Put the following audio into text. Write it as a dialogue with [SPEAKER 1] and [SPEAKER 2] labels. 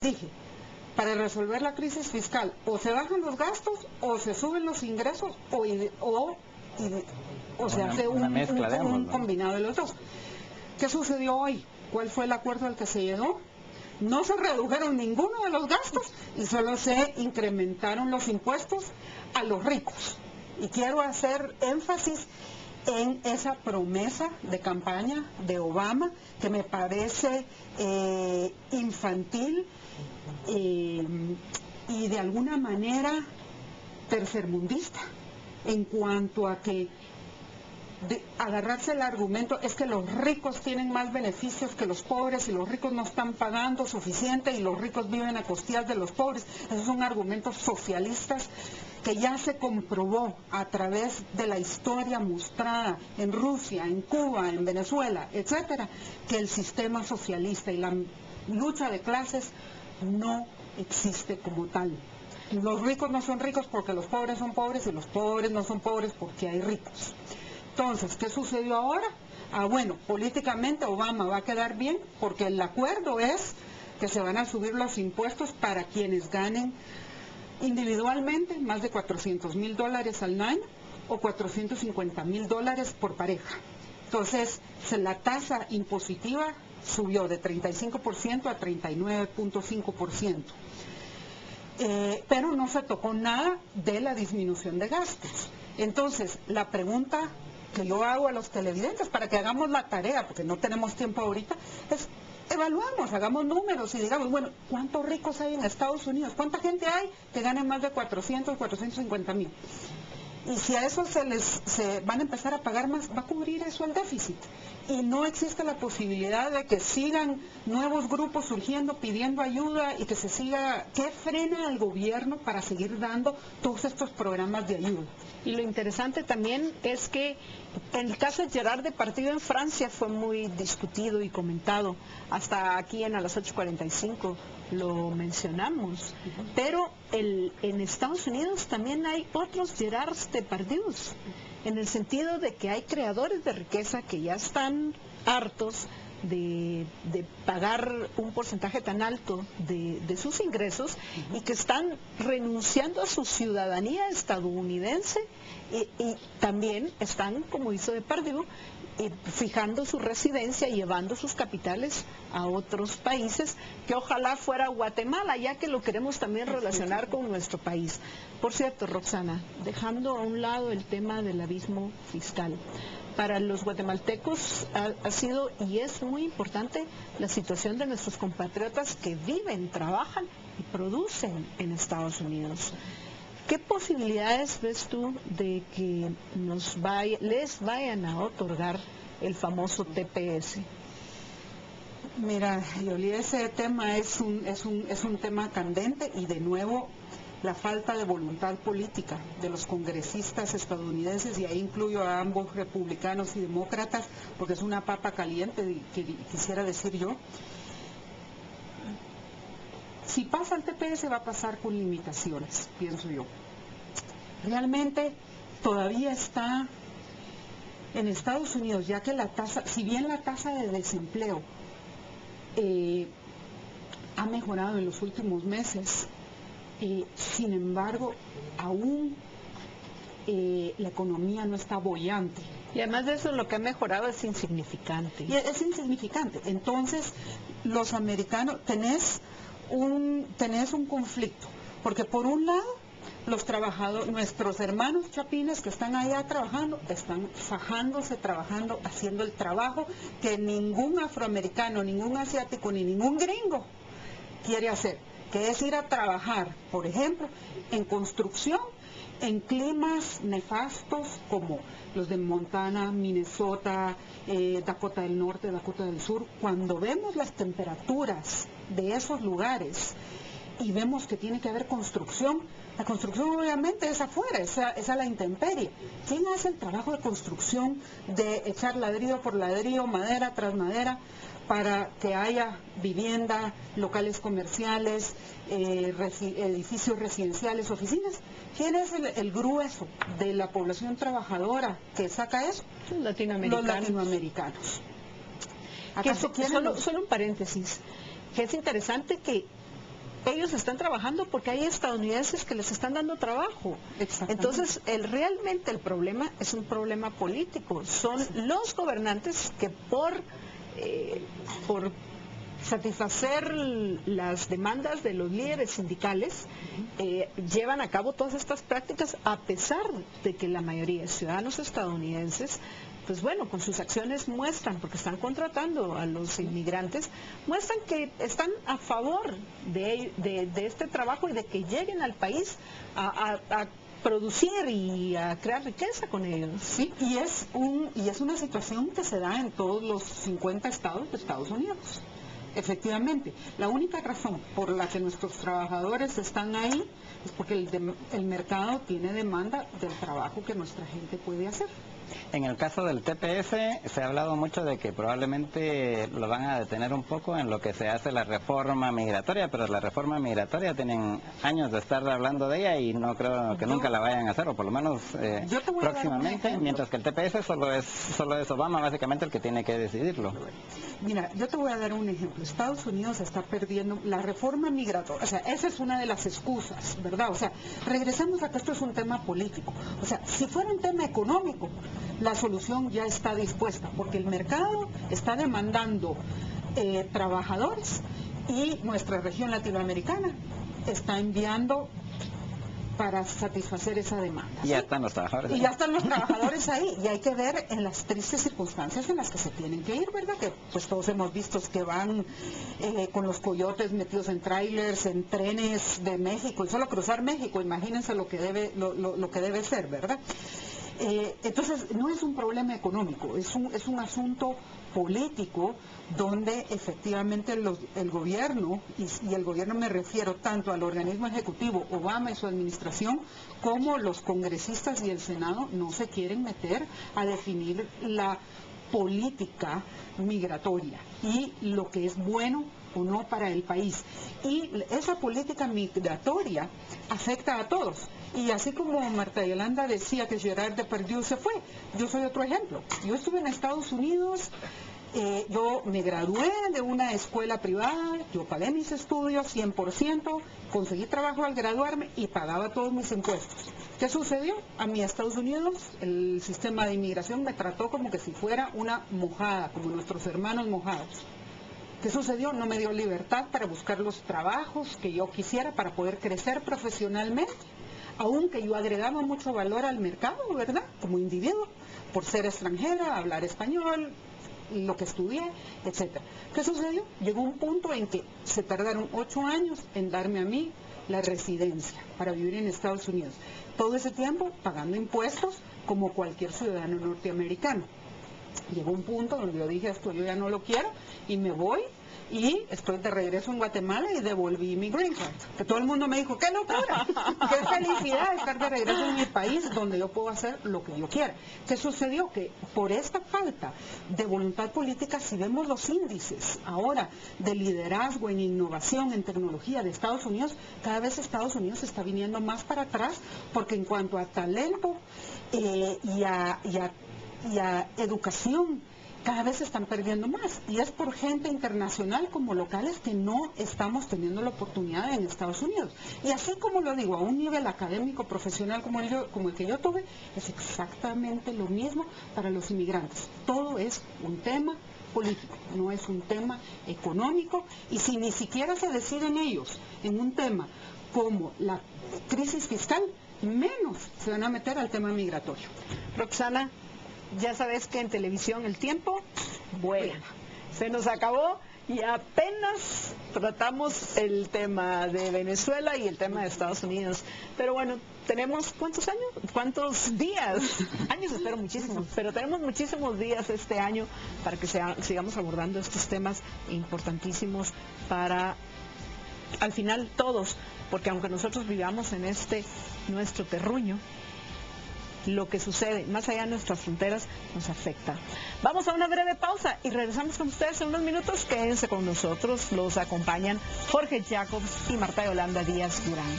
[SPEAKER 1] dije, para resolver la crisis fiscal, o se bajan los gastos, o se suben los ingresos, o se hace un combinado de los dos. ¿Qué sucedió hoy? ¿Cuál fue el acuerdo al que se llegó? No se redujeron ninguno de los gastos y solo se incrementaron los impuestos a los ricos. Y quiero hacer énfasis en esa promesa de campaña de Obama, que me parece infantil y de alguna manera tercermundista, en cuanto a que agarrarse el argumento es que los ricos tienen más beneficios que los pobres y los ricos no están pagando suficiente y los ricos viven a costillas de los pobres. Esos son argumentos socialistas que ya se comprobó a través de la historia mostrada en Rusia, en Cuba, en Venezuela, etcétera, que el sistema socialista y la lucha de clases no existe como tal. Los ricos no son ricos porque los pobres son pobres y los pobres no son pobres porque hay ricos. Entonces, ¿qué sucedió ahora? Bueno, políticamente Obama va a quedar bien porque el acuerdo es que se van a subir los impuestos para quienes ganen individualmente más de $400,000 al año o $450,000 por pareja. Entonces, la tasa impositiva subió de 35% a 39.5%. Pero no se tocó nada de la disminución de gastos. Entonces, la pregunta que yo hago a los televidentes para que hagamos la tarea, porque no tenemos tiempo ahorita, es evaluamos, hagamos números y digamos, bueno, ¿cuántos ricos hay en Estados Unidos? ¿Cuánta gente hay que gane más de 450,000? Y si a eso se van a empezar a pagar más, va a cubrir eso el déficit. Y no existe la posibilidad de que sigan nuevos grupos surgiendo pidiendo ayuda y que se siga, ¿qué frena al gobierno para seguir dando todos estos programas de ayuda?
[SPEAKER 2] Y lo interesante también es que en el caso de Gerard Depardieu en Francia fue muy discutido y comentado, hasta aquí en A las 8:45 lo mencionamos, pero en Estados Unidos también hay otros Gerard Depardieu, en el sentido de que hay creadores de riqueza que ya están hartos de pagar un porcentaje tan alto de sus ingresos y que están renunciando a su ciudadanía estadounidense y también están, como hizo Depardieu, fijando su residencia y llevando sus capitales a otros países, que ojalá fuera Guatemala, ya que lo queremos también relacionar con nuestro país. Por cierto, Roxana, dejando a un lado el tema del abismo fiscal, para los guatemaltecos ha sido y es muy importante la situación de nuestros compatriotas que viven, trabajan y producen en Estados Unidos. ¿Qué posibilidades ves tú de que les vayan a otorgar el famoso TPS?
[SPEAKER 1] Mira, Yoli, ese tema es un tema candente y de nuevo la falta de voluntad política de los congresistas estadounidenses, y ahí incluyo a ambos republicanos y demócratas, porque es una papa caliente, que quisiera decir yo. Si pasa el TPS va a pasar con limitaciones, pienso yo. Realmente todavía está en Estados Unidos, ya que la tasa, si bien la tasa de desempleo ha mejorado en los últimos meses, sin embargo, aún la economía no está boyante.
[SPEAKER 2] Y además de eso, lo que ha mejorado es insignificante.
[SPEAKER 1] Y es insignificante. Entonces, los americanos, tenés un conflicto, porque por un lado, los trabajadores, nuestros hermanos chapines que están allá trabajando, están fajándose, trabajando, haciendo el trabajo que ningún afroamericano, ningún asiático, ni ningún gringo quiere hacer, que es ir a trabajar, por ejemplo, en construcción, en climas nefastos como los de Montana, Minnesota, Dakota del Norte, Dakota del Sur. Cuando vemos las temperaturas de esos lugares y vemos que tiene que haber construcción, la construcción obviamente es afuera, es a la intemperie. ¿Quién hace el trabajo de construcción, de echar ladrillo por ladrillo, madera tras madera, para que haya vivienda, locales comerciales, edificios residenciales, oficinas? ¿Quién es el grueso de la población trabajadora que saca eso?
[SPEAKER 2] Los latinoamericanos.
[SPEAKER 1] Los latinoamericanos.
[SPEAKER 2] Solo un paréntesis, que es interesante que ellos están trabajando porque hay estadounidenses que les están dando trabajo. Entonces, realmente el problema es un problema político. Son los gobernantes que por satisfacer las demandas de los líderes sindicales, llevan a cabo todas estas prácticas, a pesar de que la mayoría de ciudadanos estadounidenses, pues bueno, con sus acciones muestran, porque están contratando a los inmigrantes, muestran que están a favor de este trabajo y de que lleguen al país a producir y a crear riqueza con ellos.
[SPEAKER 1] Sí, y es una situación que se da en todos los 50 estados de Estados Unidos. Efectivamente, la única razón por la que nuestros trabajadores están ahí es porque el mercado tiene demanda del trabajo que nuestra gente puede hacer.
[SPEAKER 3] En el caso del TPS se ha hablado mucho de que probablemente lo van a detener un poco en lo que se hace la reforma migratoria, pero la reforma migratoria tienen años de estar hablando de ella y no creo que nunca la vayan a hacer, o por lo menos próximamente, mientras que el TPS solo es Obama básicamente el que tiene que decidirlo.
[SPEAKER 1] Mira, yo te voy a dar un ejemplo. Estados Unidos está perdiendo la reforma migratoria. O sea, esa es una de las excusas, ¿verdad? O sea, regresemos a que esto es un tema político. O sea, si fuera un tema económico, la solución ya está dispuesta, porque el mercado está demandando trabajadores y nuestra región latinoamericana está enviando para satisfacer esa demanda.
[SPEAKER 3] Y ya están los trabajadores.
[SPEAKER 1] Y ya están los trabajadores ahí, y hay que ver en las tristes circunstancias en las que se tienen que ir, ¿verdad? Que pues todos hemos visto que van con los coyotes metidos en trailers, en trenes de México, y solo cruzar México, imagínense lo que debe ser, ¿verdad? Entonces, no es un problema económico, es un asunto político donde efectivamente el gobierno, y el gobierno me refiero tanto al organismo ejecutivo, Obama y su administración, como los congresistas y el Senado, no se quieren meter a definir la política migratoria y lo que es bueno o no para el país. Y esa política migratoria afecta a todos. Y así como Marta Yolanda decía que Gerard Depardieu se fue, yo soy otro ejemplo. Yo estuve en Estados Unidos, yo me gradué de una escuela privada, yo pagué mis estudios 100%, conseguí trabajo al graduarme y pagaba todos mis impuestos. ¿Qué sucedió? A mí, Estados Unidos, el sistema de inmigración me trató como que si fuera una mojada, como nuestros hermanos mojados. ¿Qué sucedió? No me dio libertad para buscar los trabajos que yo quisiera para poder crecer profesionalmente, aunque yo agregaba mucho valor al mercado, ¿verdad? Como individuo, por ser extranjera, hablar español, lo que estudié, etcétera. ¿Qué sucedió? Llegó un punto en que se tardaron 8 años en darme a mí la residencia para vivir en Estados Unidos. Todo ese tiempo pagando impuestos como cualquier ciudadano norteamericano. Llegó un punto donde yo dije, esto yo ya no lo quiero y me voy, y estoy de regreso en Guatemala y devolví mi green card. Que todo el mundo me dijo, ¡qué locura! ¡Qué felicidad estar de regreso en mi país donde yo puedo hacer lo que yo quiera! ¿Qué sucedió? Que por esta falta de voluntad política, si vemos los índices ahora de liderazgo en innovación, en tecnología de Estados Unidos, cada vez Estados Unidos está viniendo más para atrás, porque en cuanto a talento y a educación, cada vez se están perdiendo más, y es por gente internacional como locales que no estamos teniendo la oportunidad en Estados Unidos. Y así como lo digo, a un nivel académico, profesional como el que yo tuve, es exactamente lo mismo para los inmigrantes. Todo es un tema político, no es un tema económico, y si ni siquiera se deciden ellos en un tema como la crisis fiscal, menos se van a meter al tema migratorio.
[SPEAKER 2] Roxana, ya sabes que en televisión el tiempo vuela. Se nos acabó y apenas tratamos el tema de Venezuela y el tema de Estados Unidos. Pero bueno, tenemos ¿cuántos años? ¿Cuántos días? Años espero muchísimos, pero tenemos muchísimos días este año para que sigamos abordando estos temas importantísimos para, al final, todos, porque aunque nosotros vivamos en nuestro terruño, lo que sucede más allá de nuestras fronteras nos afecta. Vamos a una breve pausa y regresamos con ustedes en unos minutos. Quédense con nosotros, los acompañan Jorge Jacobs y Marta Yolanda Díaz Durán.